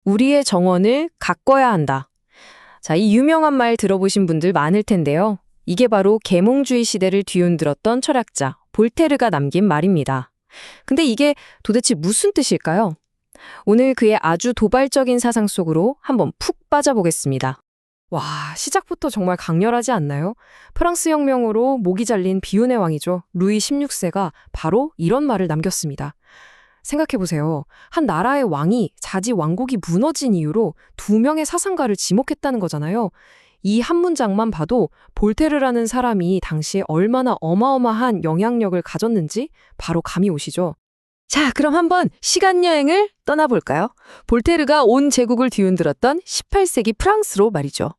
우리의 정원을 가꿔야 한다. 자, 이 유명한 말 들어보신 분들 많을 텐데요. 이게 바로 계몽주의 시대를 뒤흔들었던 철학자 볼테르가 남긴 말입니다. 근데 이게 도대체 무슨 뜻일까요? 오늘 그의 아주 도발적인 사상 속으로 한번 푹 빠져보겠습니다. 와, 시작부터 정말 강렬하지 않나요? 프랑스 혁명으로 목이 잘린 비운의 왕이죠. 루이 16세가 바로 이런 말을 남겼습니다. 생각해보세요. 한 나라의 왕이 자지 왕국이 무너진 이유로 두 명의 사상가를 지목했다는 거잖아요. 이 한 문장만 봐도 볼테르라는 사람이 당시에 얼마나 어마어마한 영향력을 가졌는지 바로 감이 오시죠. 자, 그럼 한번 시간여행을 떠나볼까요? 볼테르가 온 제국을 뒤흔들었던 18세기 프랑스로 말이죠.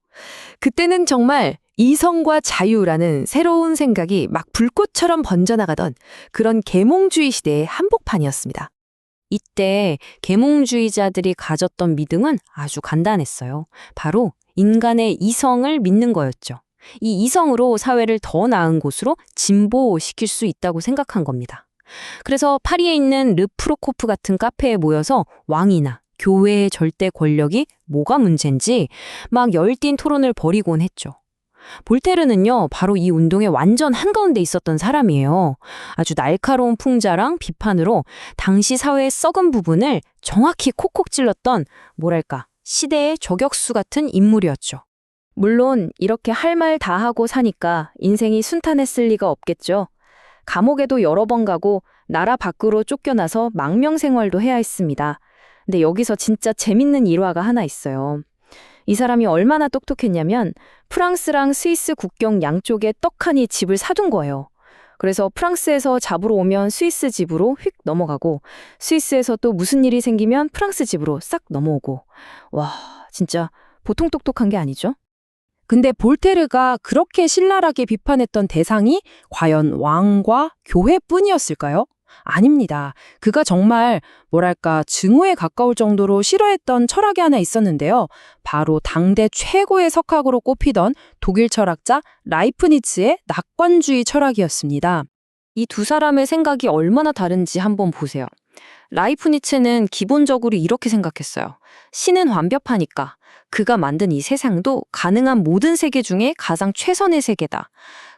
그때는 정말 이성과 자유라는 새로운 생각이 막 불꽃처럼 번져나가던 그런 계몽주의 시대의 한복판이었습니다. 이때 계몽주의자들이 가졌던 믿음은 아주 간단했어요. 바로 인간의 이성을 믿는 거였죠. 이 이성으로 사회를 더 나은 곳으로 진보시킬 수 있다고 생각한 겁니다. 그래서 파리에 있는 르프로코프 같은 카페에 모여서 왕이나 교회의 절대 권력이 뭐가 문제인지 막 열띤 토론을 벌이곤 했죠. 볼테르는요, 바로 이 운동의 완전 한가운데 있었던 사람이에요. 아주 날카로운 풍자랑 비판으로 당시 사회의 썩은 부분을 정확히 콕콕 찔렀던 뭐랄까, 시대의 저격수 같은 인물이었죠. 물론 이렇게 할 말 다 하고 사니까 인생이 순탄했을 리가 없겠죠. 감옥에도 여러 번 가고 나라 밖으로 쫓겨나서 망명 생활도 해야 했습니다. 근데 여기서 진짜 재밌는 일화가 하나 있어요. 이 사람이 얼마나 똑똑했냐면 프랑스랑 스위스 국경 양쪽에 떡하니 집을 사둔 거예요. 그래서 프랑스에서 잡으러 오면 스위스 집으로 휙 넘어가고 스위스에서 또 무슨 일이 생기면 프랑스 집으로 싹 넘어오고. 와, 진짜 보통 똑똑한 게 아니죠? 근데 볼테르가 그렇게 신랄하게 비판했던 대상이 과연 왕과 교회뿐이었을까요? 아닙니다. 그가 정말 뭐랄까 증오에 가까울 정도로 싫어했던 철학이 하나 있었는데요. 바로 당대 최고의 석학으로 꼽히던 독일 철학자 라이프니츠의 낙관주의 철학이었습니다. 이 두 사람의 생각이 얼마나 다른지 한번 보세요. 라이프니츠는 기본적으로 이렇게 생각했어요. 신은 완벽하니까 그가 만든 이 세상도 가능한 모든 세계 중에 가장 최선의 세계다.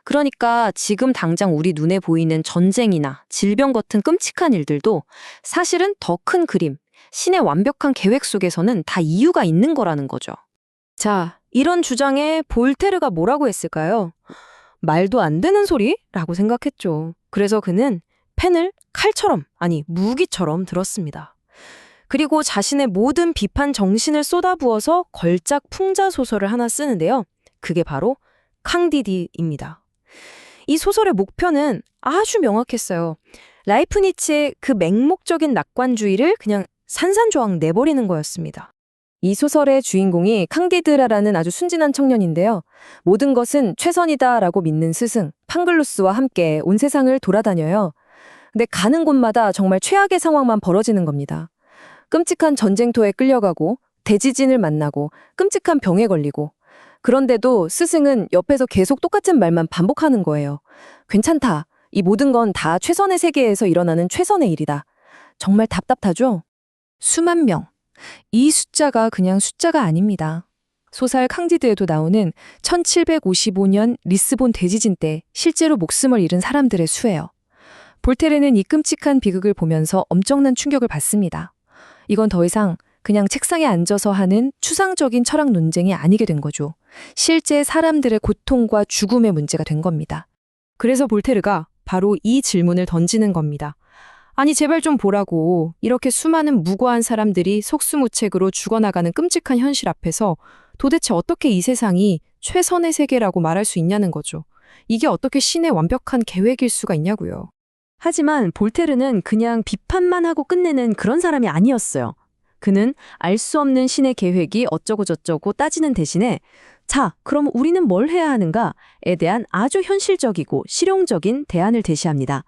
그러니까 지금 당장 우리 눈에 보이는 전쟁이나 질병 같은 끔찍한 일들도 사실은 더 큰 그림, 신의 완벽한 계획 속에서는 다 이유가 있는 거라는 거죠. 자, 이런 주장에 볼테르가 뭐라고 했을까요? 말도 안 되는 소리라고 생각했죠. 그래서 그는 펜을 칼처럼, 아니 무기처럼 들었습니다. 그리고 자신의 모든 비판 정신을 쏟아부어서 걸작 풍자 소설을 하나 쓰는데요. 그게 바로 캉디디입니다. 이 소설의 목표는 아주 명확했어요. 라이프니츠의 그 맹목적인 낙관주의를 그냥 산산조각 내버리는 거였습니다. 이 소설의 주인공이 캉디드라라는 아주 순진한 청년인데요. 모든 것은 최선이다라고 믿는 스승 팡글루스와 함께 온 세상을 돌아다녀요. 근데 가는 곳마다 정말 최악의 상황만 벌어지는 겁니다. 끔찍한 전쟁터에 끌려가고 대지진을 만나고 끔찍한 병에 걸리고 그런데도 스승은 옆에서 계속 똑같은 말만 반복하는 거예요. 괜찮다. 이 모든 건 다 최선의 세계에서 일어나는 최선의 일이다. 정말 답답하죠? 수만 명. 이 숫자가 그냥 숫자가 아닙니다. 소설 캉디드에도 나오는 1755년 리스본 대지진 때 실제로 목숨을 잃은 사람들의 수예요. 볼테르는 이 끔찍한 비극을 보면서 엄청난 충격을 받습니다. 이건 더 이상 그냥 책상에 앉아서 하는 추상적인 철학 논쟁이 아니게 된 거죠. 실제 사람들의 고통과 죽음의 문제가 된 겁니다. 그래서 볼테르가 바로 이 질문을 던지는 겁니다. 아니 제발 좀 보라고. 이렇게 수많은 무고한 사람들이 속수무책으로 죽어나가는 끔찍한 현실 앞에서 도대체 어떻게 이 세상이 최선의 세계라고 말할 수 있냐는 거죠. 이게 어떻게 신의 완벽한 계획일 수가 있냐고요. 하지만 볼테르는 그냥 비판만 하고 끝내는 그런 사람이 아니었어요. 그는 알 수 없는 신의 계획이 어쩌고 저쩌고 따지는 대신에 자, 그럼 우리는 뭘 해야 하는가에 대한 아주 현실적이고 실용적인 대안을 제시합니다.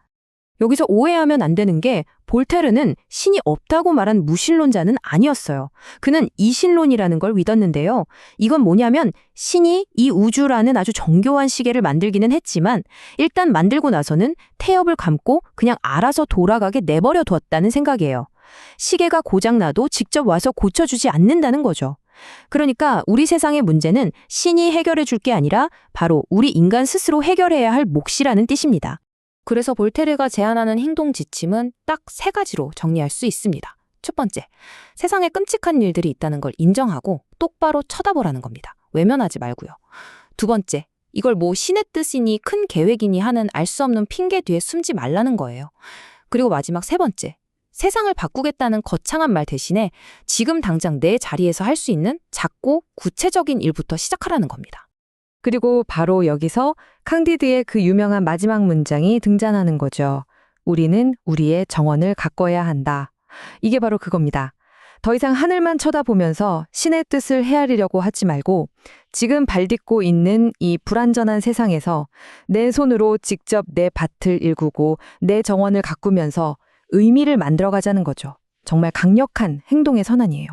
여기서 오해하면 안 되는 게 볼테르는 신이 없다고 말한 무신론자는 아니었어요. 그는 이신론이라는 걸 믿었는데요. 이건 뭐냐면 신이 이 우주라는 아주 정교한 시계를 만들기는 했지만 일단 만들고 나서는 태엽을 감고 그냥 알아서 돌아가게 내버려 뒀다는 생각이에요. 시계가 고장나도 직접 와서 고쳐주지 않는다는 거죠. 그러니까 우리 세상의 문제는 신이 해결해 줄 게 아니라 바로 우리 인간 스스로 해결해야 할 몫이라는 뜻입니다. 그래서 볼테르가 제안하는 행동 지침은 딱 3가지로 정리할 수 있습니다. 첫 번째, 세상에 끔찍한 일들이 있다는 걸 인정하고 똑바로 쳐다보라는 겁니다. 외면하지 말고요. 두 번째, 이걸 뭐 신의 뜻이니 큰 계획이니 하는 알 수 없는 핑계 뒤에 숨지 말라는 거예요. 그리고 마지막 3번째, 세상을 바꾸겠다는 거창한 말 대신에 지금 당장 내 자리에서 할 수 있는 작고 구체적인 일부터 시작하라는 겁니다. 그리고 바로 여기서 캉디드의 그 유명한 마지막 문장이 등장하는 거죠. 우리는 우리의 정원을 가꿔야 한다. 이게 바로 그겁니다. 더 이상 하늘만 쳐다보면서 신의 뜻을 헤아리려고 하지 말고 지금 발딛고 있는 이 불완전한 세상에서 내 손으로 직접 내 밭을 일구고 내 정원을 가꾸면서 의미를 만들어가자는 거죠. 정말 강력한 행동의 선언이에요.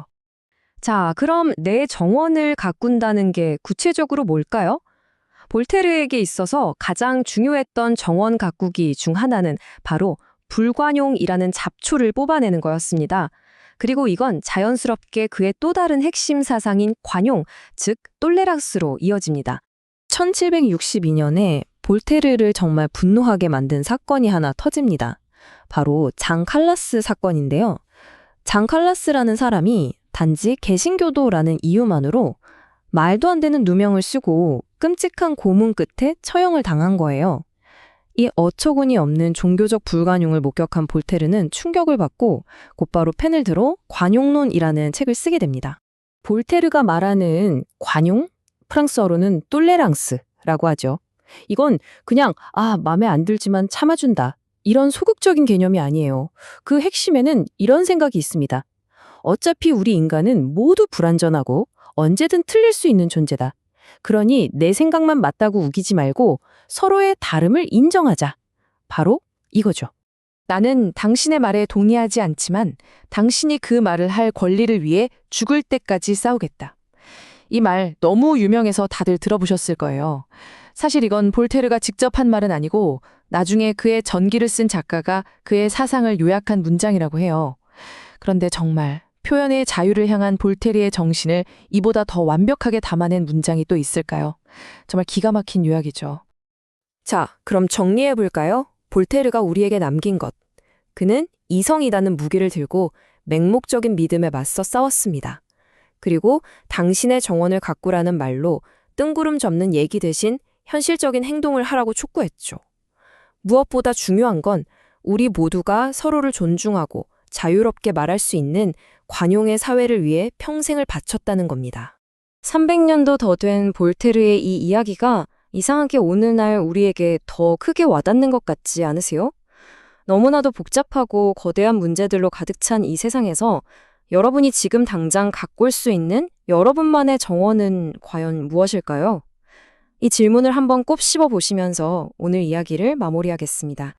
자, 그럼 내 정원을 가꾼다는 게 구체적으로 뭘까요? 볼테르에게 있어서 가장 중요했던 정원 가꾸기 중 하나는 바로 불관용이라는 잡초를 뽑아내는 거였습니다. 그리고 이건 자연스럽게 그의 또 다른 핵심 사상인 관용, 즉 똘레랑스로 이어집니다. 1762년에 볼테르를 정말 분노하게 만든 사건이 하나 터집니다. 바로 장 칼라스 사건인데요. 장 칼라스라는 사람이 단지 개신교도라는 이유만으로 말도 안 되는 누명을 쓰고 끔찍한 고문 끝에 처형을 당한 거예요. 이 어처구니 없는 종교적 불관용을 목격한 볼테르는 충격을 받고 곧바로 펜을 들어 관용론이라는 책을 쓰게 됩니다. 볼테르가 말하는 관용? 프랑스어로는 똘레랑스라고 하죠. 이건 그냥 마음에 안 들지만 참아준다. 이런 소극적인 개념이 아니에요. 그 핵심에는 이런 생각이 있습니다. 어차피 우리 인간은 모두 불완전하고 언제든 틀릴 수 있는 존재다. 그러니 내 생각만 맞다고 우기지 말고 서로의 다름을 인정하자. 바로 이거죠. 나는 당신의 말에 동의하지 않지만 당신이 그 말을 할 권리를 위해 죽을 때까지 싸우겠다. 이 말 너무 유명해서 다들 들어보셨을 거예요. 사실 이건 볼테르가 직접 한 말은 아니고 나중에 그의 전기를 쓴 작가가 그의 사상을 요약한 문장이라고 해요. 그런데 정말 표현의 자유를 향한 볼테르의 정신을 이보다 더 완벽하게 담아낸 문장이 또 있을까요? 정말 기가 막힌 요약이죠. 자, 그럼 정리해 볼까요? 볼테르가 우리에게 남긴 것. 그는 이성이라는 무기를 들고 맹목적인 믿음에 맞서 싸웠습니다. 그리고 당신의 정원을 가꾸라는 말로 뜬구름 접는 얘기 대신 현실적인 행동을 하라고 촉구했죠. 무엇보다 중요한 건 우리 모두가 서로를 존중하고 자유롭게 말할 수 있는 관용의 사회를 위해 평생을 바쳤다는 겁니다. 300년도 더 된 볼테르의 이 이야기가 이상하게 오늘날 우리에게 더 크게 와닿는 것 같지 않으세요? 너무나도 복잡하고 거대한 문제들로 가득 찬 이 세상에서 여러분이 지금 당장 가꿀 수 있는 여러분만의 정원은 과연 무엇일까요? 이 질문을 한번 꼽씹어 보시면서 오늘 이야기를 마무리하겠습니다.